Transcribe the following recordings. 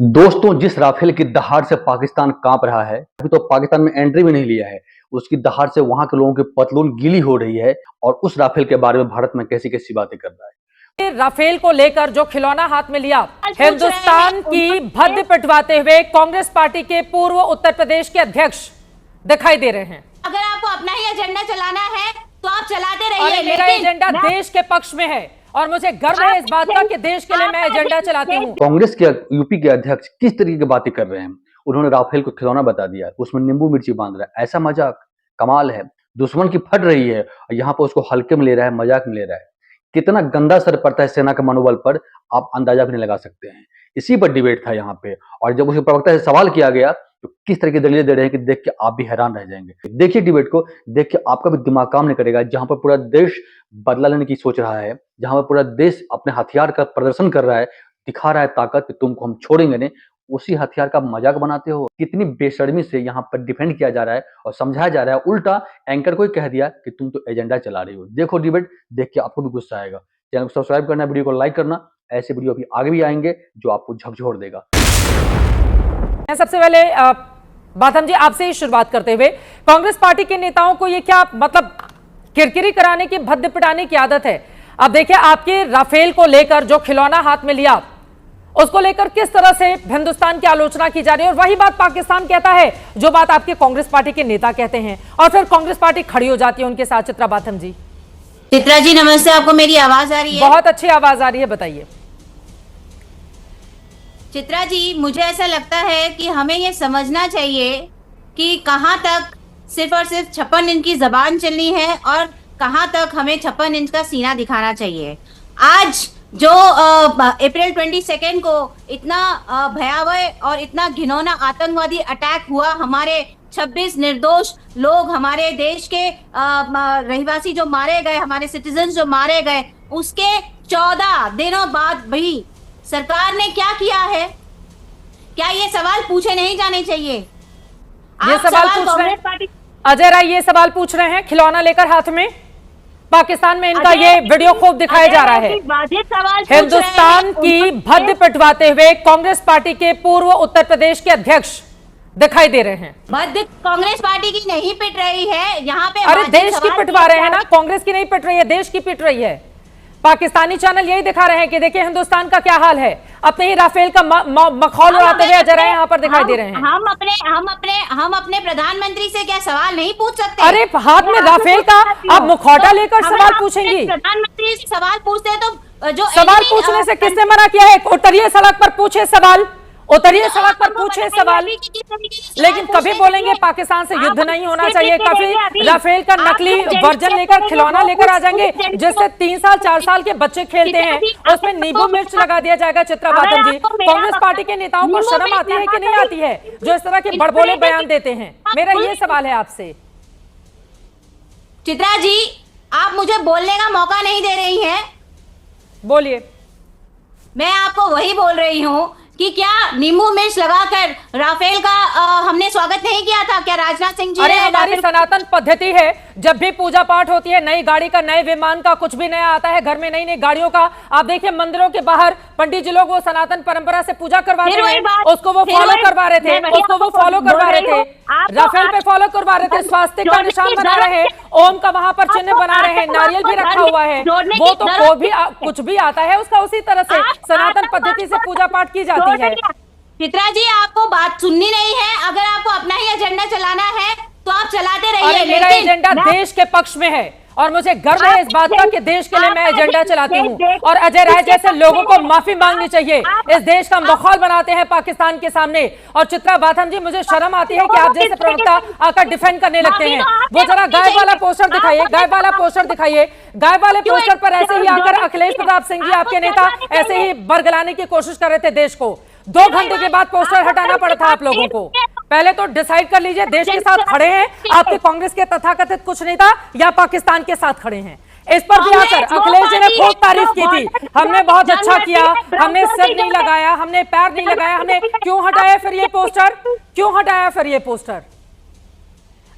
दोस्तों, जिस राफेल की दहाड़ से पाकिस्तान कांप रहा है, अभी तो पाकिस्तान में एंट्री भी नहीं लिया है, उसकी दहाड़ से वहां के लोगों की पतलून गीली हो रही है और उस राफेल के बारे में भारत में कैसी कैसी बातें कर रहा है। राफेल को लेकर जो खिलौना हाथ में लिया, हिंदुस्तान की भद्द पिटवाते हुए कांग्रेस पार्टी के पूर्व उत्तर प्रदेश के अध्यक्ष दिखाई दे रहे हैं। अगर आपको अपना ही एजेंडा चलाना है तो आप चलाते रहिए, मेरा एजेंडा देश के पक्ष में है और मुझे गर्व है इस बात का कि देश के लिए मैं एजेंडा चलाती हूँ। कांग्रेस के यूपी के अध्यक्ष किस तरीके की बातें कर रहे हैं। उन्होंने राफेल को खिलौना बता दिया, उसमें नींबू मिर्ची बांध रहा है। ऐसा मजाक कमाल है। दुश्मन की फट रही है और यहाँ पर उसको हल्के में ले रहा है, मजाक में ले रहा है। कितना गंदा असर पड़ता है सेना के मनोबल पर, आप अंदाजा भी नहीं लगा सकते हैं। इसी पर डिबेट था यहाँ पे, और जब उसके प्रवक्ता से सवाल किया गया तो किस तरह की दलीलें दे रहे हैं कि देख के आप भी हैरान रह जाएंगे। देखिए डिबेट को, देख के आपका भी दिमाग काम नहीं करेगा। जहां पर पूरा देश बदला लेने की सोच रहा है, जहां पर पूरा देश अपने हथियार का प्रदर्शन कर रहा है, दिखा रहा है ताकत कि तुमको हम छोड़ेंगे नहीं, उसी हथियार का मजाक बनाते हो। कितनी बेशर्मी से यहाँ पर डिफेंड किया जा रहा है और समझाया जा रहा है। उल्टा एंकर को ही कह दिया कि तुम तो एजेंडा चला रही हो। देखो डिबेट, देख के आपको भी गुस्सा आएगा। चैनल को सब्सक्राइब करना, वीडियो को लाइक करना। ऐसे वीडियो अभी आगे भी आएंगे जो आपको झकझोर देगा। मैं सबसे पहले बाथम जी आपसे ही शुरुआत करते हुए, कांग्रेस पार्टी के नेताओं को ये क्या मतलब किरकिरी कराने की, भद्द पिटाने की आदत है? अब देखिए, आपके राफेल को लेकर जो खिलौना हाथ में लिया, उसको लेकर किस तरह से हिंदुस्तान की आलोचना की जा रही है, और वही बात पाकिस्तान कहता है जो बात आपके कांग्रेस पार्टी के नेता कहते हैं, और फिर कांग्रेस पार्टी खड़ी हो जाती है उनके साथ। चित्रा बाथम जी। चित्रा जी नमस्ते, आपको मेरी आवाज आ रही है? बहुत अच्छी आवाज आ रही है, बताइए। चित्रा जी, मुझे ऐसा लगता है कि हमें ये समझना चाहिए कि कहां तक सिर्फ और सिर्फ 56 इंच की जबान चलनी है और कहां तक हमें 56 इंच का सीना दिखाना चाहिए। आज जो अप्रैल 22 को इतना भयावह और इतना घिनौना आतंकवादी अटैक हुआ, हमारे 26 निर्दोष लोग, हमारे देश के रहवासी जो मारे गए, हमारे सिटीजन जो मारे गए, उसके 14 दिनों बाद भी सरकार ने क्या किया है? क्या ये सवाल पूछे नहीं जाने चाहिए? ये सवाल पूछ रहे हैं अजय राय, ये सवाल पूछ रहे हैं खिलौना लेकर हाथ में। पाकिस्तान में इनका ये वीडियो खूब दिखाया जा रहा है। हिंदुस्तान की भद्द पिटवाते हुए कांग्रेस पार्टी के पूर्व उत्तर प्रदेश के अध्यक्ष दिखाई दे रहे हैं। भद्द कांग्रेस पार्टी की नहीं पिट रही है यहाँ पे। अरे देश की पिटवा रहे हैं ना, कांग्रेस की नहीं पिट रही है, देश की पिट रही है। पाकिस्तानी चैनल यही दिखा रहे हैं कि देखिए हिंदुस्तान का क्या हाल है। अपने ही राफेल का मखौल उड़ाते हुए अजय राय यहाँ पर दिखाई दे रहे हैं। हम अपने प्रधानमंत्री से क्या सवाल नहीं पूछ सकते? अरे हाथ में राफेल का आप मुखौटा लेकर सवाल पूछेंगी? प्रधानमंत्री से सवाल पूछते हैं तो जो सवाल पूछने से किसने मना किया है? उतरिए सड़क पर पूछे सवाल, उतरिए सड़क पर पूछे सवाल। लेकिन कभी बोलेंगे पाकिस्तान से युद्ध नहीं होना चाहिए, कभी राफेल का नकली वर्जन लेकर, खिलौना लेकर आ जाएंगे जिससे 3 साल 4 साल के बच्चे खेलते हैं, उसमें नींबू मिर्च लगा दिया जाएगा। चित्रा बाथम जी, कांग्रेस पार्टी के नेताओं को शर्म आती है कि नहीं आती है जो इस तरह के बड़बोले बयान देते हैं? मेरा ये सवाल है आपसे। चित्रा जी, आप मुझे बोलने का मौका नहीं दे रही हैं। बोलिए। मैं आपको वही बोल रही हूँ कि क्या नींबू मिर्च लगाकर राफेल का हमने स्वागत नहीं किया था? क्या राजनाथ सिंह जी? अरे हमारी सनातन पद्धति है, जब भी पूजा पाठ होती है, नई गाड़ी का, नए विमान का, कुछ भी नया आता है घर में, नई नई गाड़ियों का, आप देखिए मंदिरों के बाहर पंडित जी लोग वो सनातन परंपरा से पूजा करवा रहे हैं, उसको वो फॉलो करवा रहे थे, उसको वो फॉलो करवा रहे थे, राफेल पे फॉलो करवा रहे थे, स्वास्तिक का निशान बना रहे हैं, ओम का वहां पर चिन्ह बना रहे हैं, नारियल भी रखा हुआ है। वो तो वो भी कुछ भी आता है उसका उसी तरह से सनातन पद्धति से पूजा पाठ की जाती है। चित्रा जी, आपको बात सुननी नहीं है। अगर आपको अपना ही एजेंडा चलाना है तो आप चलाते रहिए। मेरा एजेंडा देश के पक्ष में है और मुझे गर्व है इस बात का कि देश के लिए मैं एजेंडा चलाती हूँ। और अजय राय जैसे लोगों को माफी मांगनी चाहिए, इस देश का मखौल बनाते हैं पाकिस्तान के सामने। और चित्रा बाथम जी, मुझे शर्म आती है कि आप जैसे प्रवक्ता आकर डिफेंड करने लगते हैं। वो जरा गाय वाला पोस्टर दिखाइए, गाय वाला पोस्टर दिखाइए। गाय वाले पोस्टर पर ऐसे ही आकर अखिलेश प्रताप सिंह जी, आपके नेता, ऐसे ही बरगलाने की कोशिश कर रहे थे देश को। 2 घंटे के बाद पोस्टर हटाना पड़ा था आप लोगों को। पहले तो डिसाइड कर लीजिए, देश के साथ खड़े हैं आपके कांग्रेस के तथाकथित कुछ नेता या पाकिस्तान के साथ खड़े हैं? इस पर भी आकर अखिलेश जी ने खूब तारीफ की थी, हमने बहुत अच्छा किया, हमने सिर नहीं लगाया, हमने पैर नहीं लगाया, हमने क्यों हटाया फिर ये पोस्टर? क्यों हटाया फिर ये पोस्टर?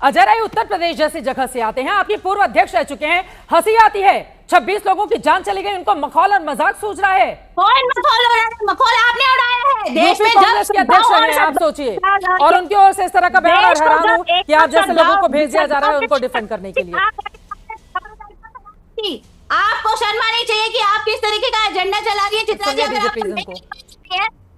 अजय राय उत्तर प्रदेश जैसी जगह से आते हैं, आपके पूर्व अध्यक्ष रह चुके हैं, हंसी आती है 26 लोगों की जान चली गई, उनको मखौल और मजाक सूझ रहा है। कौन मखौल उड़ा रहा है? मखौल आपने उड़ाया है। देश में कांग्रेस के अध्यक्ष रहे हैं, आप सोचिए, और उनकी ओर से इस तरह का बयान, और हैरान हूं कि आप जैसे लोगों को भेज दिया जा रहा है उनको डिफेंड करने के लिए। आपको शर्म आनी चाहिए कि आप किस तरीके का एजेंडा चला रही है। चित्रा जी, अगर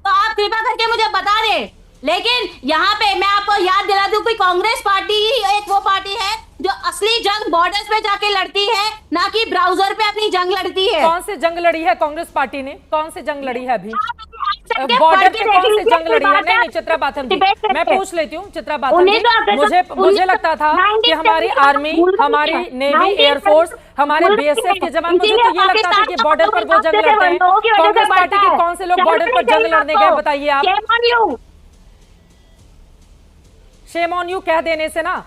तो आप कृपया करके मुझे बता दें। लेकिन यहाँ पे मैं आपको याद दिला दूं कि कांग्रेस पार्टी ही एक वो पार्टी है जो असली जंग बॉर्डर्स पे जाके लड़ती है, ना कि ब्राउजर पे अपनी जंग लड़ती है। कौन सी जंग लड़ी है कांग्रेस पार्टी ने? कौन सी जंग लड़ी है अभी? बॉर्डर पे कौन सी जंग लड़ी है? नहीं, चित्रा बाथम जी, मैं पूछ लेती हूँ। चित्रा बाथम जी, मुझे लगता था कि हमारी आर्मी, हमारी नेवी, एयरफोर्स, हमारे बीएसएफ के जवान, मुझे तो ये लगता था कि बॉर्डर पर वो जंग लड़ते हैं। कांग्रेस पार्टी के कौन से लोग बॉर्डर पर जंग लड़ने गए, बताइए आप। शेम ऑन यू कह देने से ना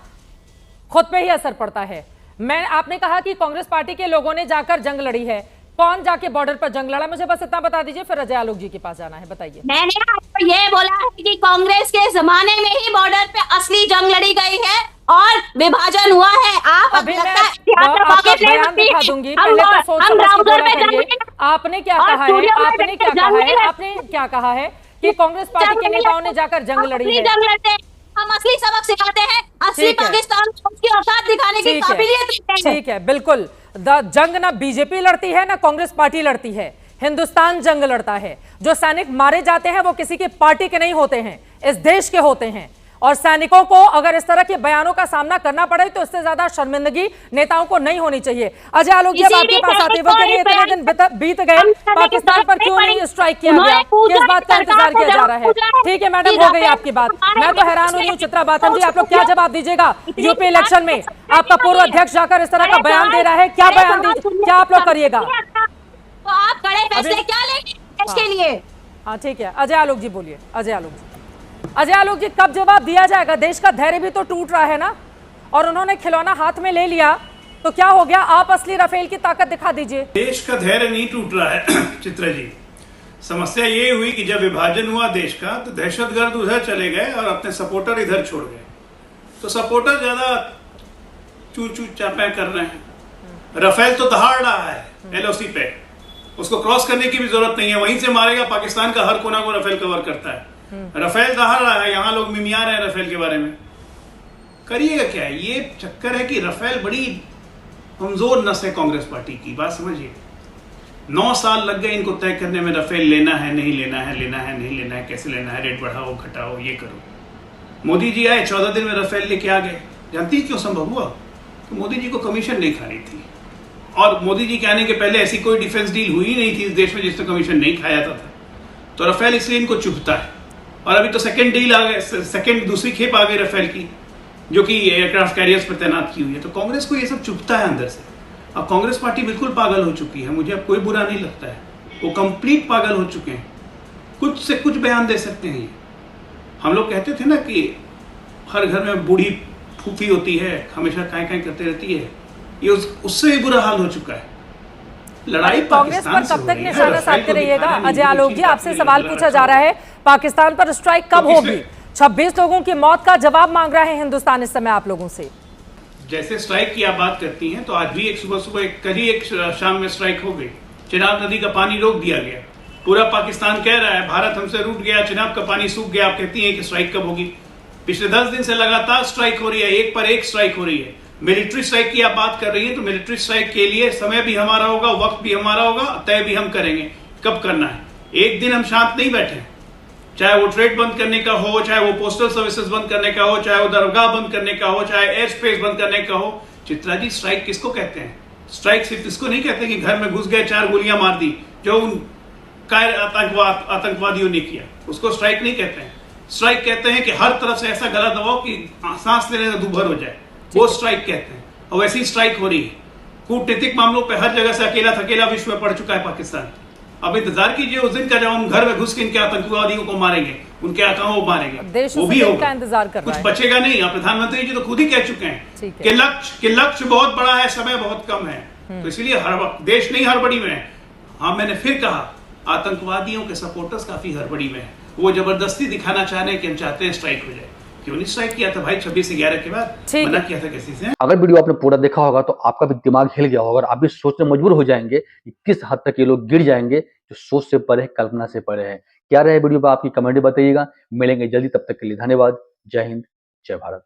खुद पे ही असर पड़ता है। आपने कहा कि कांग्रेस पार्टी के लोगों ने जाकर जंग लड़ी है, कौन जाके बॉर्डर पर जंग लड़ा? मुझे बस इतना बता दीजिए, फिर अजय आलोक जी के पास जाना है, बताइए। मैंने आपको ये बोला है कि कांग्रेस के जमाने में ही बॉर्डर पे असली जंग लड़ी गई है और विभाजन हुआ है। आप अभी मैं आपका बयान दिखा दूंगी, पहले तो सोच समझ के बोला करिए। आपने क्या कहा है? आपने क्या कहा है? आपने क्या कहा है कि कांग्रेस पार्टी के नेताओं ने जाकर जंग लड़ी है? हम असली सबक सिखाते हैं, असली पाकिस्तान की औकात दिखाने की काबिलियत। ठीक है, बिल्कुल। जंग ना बीजेपी लड़ती है ना कांग्रेस पार्टी लड़ती है, हिंदुस्तान जंग लड़ता है। जो सैनिक मारे जाते हैं वो किसी की पार्टी के नहीं होते हैं, इस देश के होते हैं। और सैनिकों को अगर इस तरह के बयानों का सामना करना पड़े तो इससे ज्यादा शर्मिंदगी नेताओं को नहीं होनी चाहिए। अजय आलोक जी, अब आपके पास आते हुए करिए, इतने दिन बीत गए, पाकिस्तान पर क्यों नहीं स्ट्राइक किया गया? किस बात का इंतजार किया जा रहा है? ठीक है मैडम, हो गई आपकी बात। मैं तो हैरान हो रही हूँ। चित्रा बाथम जी, आप लोग क्या जवाब दीजिएगा? यूपी इलेक्शन में आपका पूर्व अध्यक्ष जाकर इस तरह का बयान दे रहा है, क्या बयान क्या आप लोग करिएगा? तो आप कड़े फैसले क्या लेंगे देश के लिए? हाँ ठीक है, अजय आलोक जी बोलिए। अजय आलोक जी, अजय आलोक जी, कब जवाब दिया जाएगा? देश का धैर्य भी तो टूट रहा है ना, और उन्होंने खिलौना हाथ में ले लिया तो क्या हो गया? आप असली राफेल की ताकत दिखा दीजिए। देश का धैर्य नहीं टूट रहा है चित्रा जी। समस्या ये हुई कि जब विभाजन हुआ देश का तो दहशतगर्द उधर चले गए और अपने सपोर्टर इधर छोड़ गए, तो सपोर्टर ज्यादा चू चू चापे कर रहे हैं। राफेल तो दहाड़ रहा है एलओसी पे, उसको क्रॉस करने की भी जरूरत नहीं है, वहीं से मारेगा। पाकिस्तान का हर कोना को राफेल कवर करता है। राफेल दहाड़ रहा है, यहाँ लोग मिमिया रहे हैं राफेल के बारे में। करिएगा क्या? ये चक्कर है कि राफेल बड़ी कमजोर नस है कांग्रेस पार्टी की, बात समझिए। 9 साल लग गए इनको तय करने में, राफेल लेना है नहीं लेना है, लेना है नहीं लेना है, कैसे लेना है, रेट बढ़ाओ घटाओ, ये करो। मोदी जी आए, 14 दिन में राफेल लेके आ गए। जानती है क्यों संभव हुआ? तो मोदी जी को कमीशन नहीं खानी थी, और मोदी जी के आने के पहले ऐसी कोई डिफेंस डील हुई नहीं थी इस देश में जिसने कमीशन नहीं खाया था। तो राफेल इसलिए इनको चुभता है। और अभी तो सेकंड डील आ गए, सेकंड दूसरी खेप आ गई राफेल की, जो कि एयरक्राफ्ट कैरियर्स पर तैनात की हुई है। तो कांग्रेस को ये सब चुभता है अंदर से। अब कांग्रेस पार्टी बिल्कुल पागल हो चुकी है, मुझे अब कोई बुरा नहीं लगता है। वो कंप्लीट पागल हो चुके हैं, कुछ से कुछ बयान दे सकते हैं। हम लोग कहते थे ना कि हर घर में बूढ़ी फूफी होती है, हमेशा काय करते रहती है, ये उससे भी बुरा हाल हो चुका है। लड़ाई कांग्रेस पर कब तक निशाना साधते रहिएगा? अजय आलोक जी, आपसे सवाल पूछा जा रहा है, पाकिस्तान पर स्ट्राइक कब होगी? 26 लोगों की मौत का जवाब मांग रहा है हिंदुस्तान इस समय आप लोगों से। जैसे स्ट्राइक की आप बात करती हैं, तो आज भी एक सुबह कल ही एक शाम में स्ट्राइक हो गई। चिनाब नदी का पानी रोक दिया गया। पूरा पाकिस्तान कह रहा है भारत हमसे रूठ गया, चिनाब का पानी सूख गया। आप कहती हैं कि स्ट्राइक कब होगी? पिछले 10 दिन से लगातार स्ट्राइक हो रही है, एक पर एक स्ट्राइक हो रही है। मिलिट्री स्ट्राइक की आप बात कर रही हैं, तो मिलिट्री स्ट्राइक के लिए समय भी हमारा होगा, वक्त भी हमारा होगा, तय भी हम करेंगे कब करना है। एक दिन हम शांत नहीं बैठे, चाहे वो ट्रेड बंद करने का हो, चाहे वो पोस्टल सर्विसेज बंद करने का हो, चाहे वो दरगाह बंद करने का हो, चाहे एयर स्पेस बंद करने का हो। चित्रा जी, स्ट्राइक किसको कहते हैं? स्ट्राइक सिर्फ इसको नहीं कहते कि घर में घुस गए 4 गोलियां मार दी, जो उन कायर आतंकवादियों ने किया, उसको स्ट्राइक नहीं कहते हैं। स्ट्राइक कहते हैं कि हर तरफ से ऐसा गला दबाओ कि सांस लेने में दूभर हो जाए, वो स्ट्राइक कहते हैं। और वैसी स्ट्राइक हो रही है। कूटनीतिक मामलों पे हर जगह से अकेला थकेला विश्व में पड़ चुका है पाकिस्तान। अब इंतजार कीजिए उस दिन का जब हम घर में घुस के इनके आतंकवादियों को मारेंगे, उनके आकाओं को मारेंगे, वो भी होगा। इंतजार कर रहा है, कुछ बचेगा नहीं। प्रधानमंत्री जी तो खुद ही कह चुके हैं कि लक्ष्य बहुत बड़ा है, समय बहुत कम है। तो इसलिए हर वक्त देश नहीं हड़बड़ी में है। हाँ, मैंने फिर कहा, आतंकवादियों के सपोर्टर्स काफी हड़बड़ी में है। वो जबरदस्ती दिखाना चाह रहे हैं कि हम चाहते हैं स्ट्राइक हो जाए, क्यों नहीं स्ट्राइक किया था भाई 26/11 के बाद? ठीक मना है। किया था किसी से? अगर वीडियो आपने पूरा देखा होगा तो आपका भी दिमाग हिल गया होगा और आप भी सोचने मजबूर हो जाएंगे कि किस हद तक ये लोग गिर जाएंगे जो सोच से परे है, कल्पना से परे है। क्या रहे वीडियो पर आपकी कमेंट बताइएगा। मिलेंगे जल्दी, तब तक के लिए धन्यवाद। जय हिंद, जय भारत।